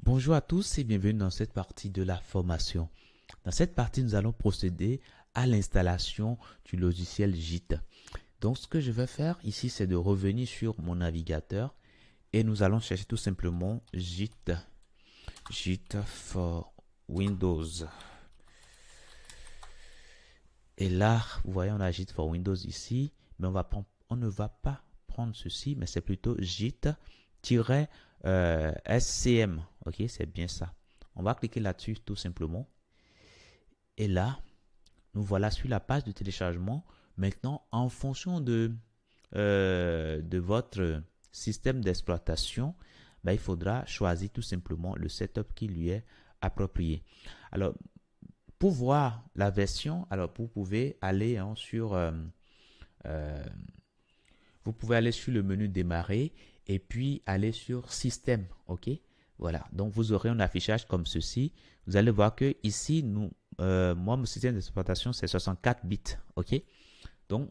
Bonjour à tous et bienvenue dans cette partie de la formation. Dans cette partie, nous allons procéder à l'installation du logiciel JIT. Donc, ce que je vais faire ici, c'est de revenir sur mon navigateur et nous allons chercher tout simplement JIT. JIT for Windows. Et là, vous voyez, on a JIT for Windows ici, mais on ne va pas prendre ceci, mais c'est plutôt JIT-SCM. Ok, c'est bien ça. On va cliquer là-dessus tout simplement. Et là, nous voilà sur la page de téléchargement. Maintenant, en fonction de votre système d'exploitation, ben, il faudra choisir tout simplement le setup qui lui est approprié. Alors, pour voir la version, alors vous pouvez aller euh, vous pouvez aller sur le menu démarrer et puis aller sur système. OK? Voilà. Donc, vous aurez un affichage comme ceci. Vous allez voir que ici, moi, mon système d'exploitation, c'est 64 bits. OK? Donc,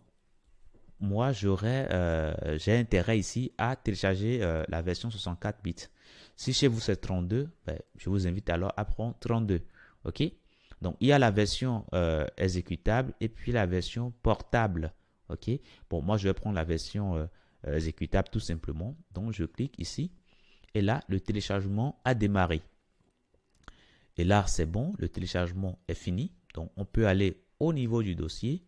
moi, j'ai intérêt ici à télécharger la version 64 bits. Si chez vous c'est 32, ben, je vous invite alors à prendre 32. OK? Donc, il y a la version exécutable et puis la version portable. OK? Bon, moi, je vais prendre la version exécutable tout simplement. Donc, je clique ici et là, le téléchargement a démarré. Et là, c'est bon, le téléchargement est fini. Donc, on peut aller au niveau du dossier.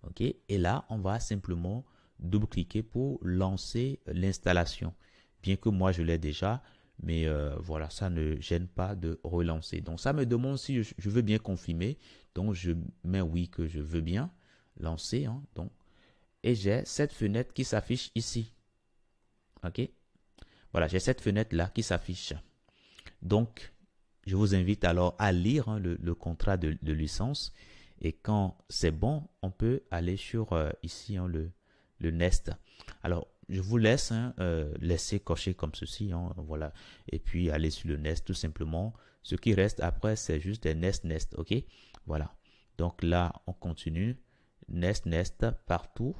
OK? Et là, on va simplement double-cliquer pour lancer l'installation. Bien que moi, je l'ai déjà, mais voilà, ça ne gêne pas de relancer. Donc, ça me demande si je veux bien confirmer. Donc, je mets oui que je veux bien lancer. Hein, donc, et j'ai cette fenêtre qui s'affiche ici. OK? Voilà, j'ai cette fenêtre-là qui s'affiche. Donc, je vous invite alors à lire le contrat de licence. Et quand c'est bon, on peut aller sur ici le Nest. Alors, je vous laisse laisser cocher comme ceci. Voilà. Et puis, aller sur le Nest tout simplement. Ce qui reste après, c'est juste des Nest. OK? Voilà. Donc là, on continue. Nest partout.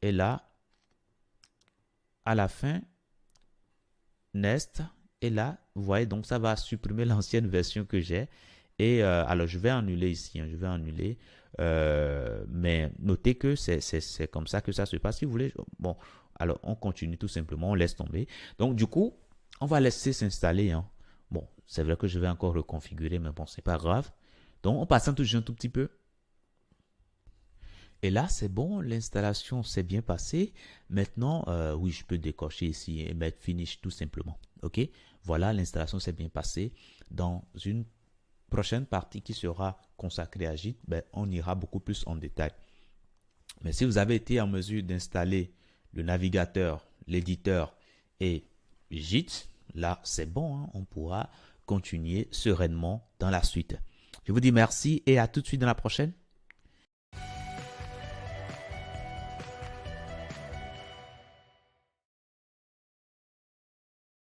Et là, à la fin, Nest. Et là, vous voyez, donc ça va supprimer l'ancienne version que j'ai. Et alors, je vais annuler ici. Je vais annuler. Mais notez que c'est comme ça que ça se passe. Si vous voulez, bon, alors on continue tout simplement. On laisse tomber. Donc, du coup, on va laisser s'installer. Bon, c'est vrai que je vais encore reconfigurer, mais bon, c'est pas grave. Donc, on passe toujours un tout petit peu. Et là, c'est bon, l'installation s'est bien passée. Maintenant, oui, je peux décocher ici et mettre Finish tout simplement. OK? Voilà, l'installation s'est bien passée. Dans une prochaine partie qui sera consacrée à Git, ben, on ira beaucoup plus en détail. Mais si vous avez été en mesure d'installer le navigateur, l'éditeur et Git, là, c'est bon, hein, on pourra continuer sereinement dans la suite. Je vous dis merci et à tout de suite dans la prochaine.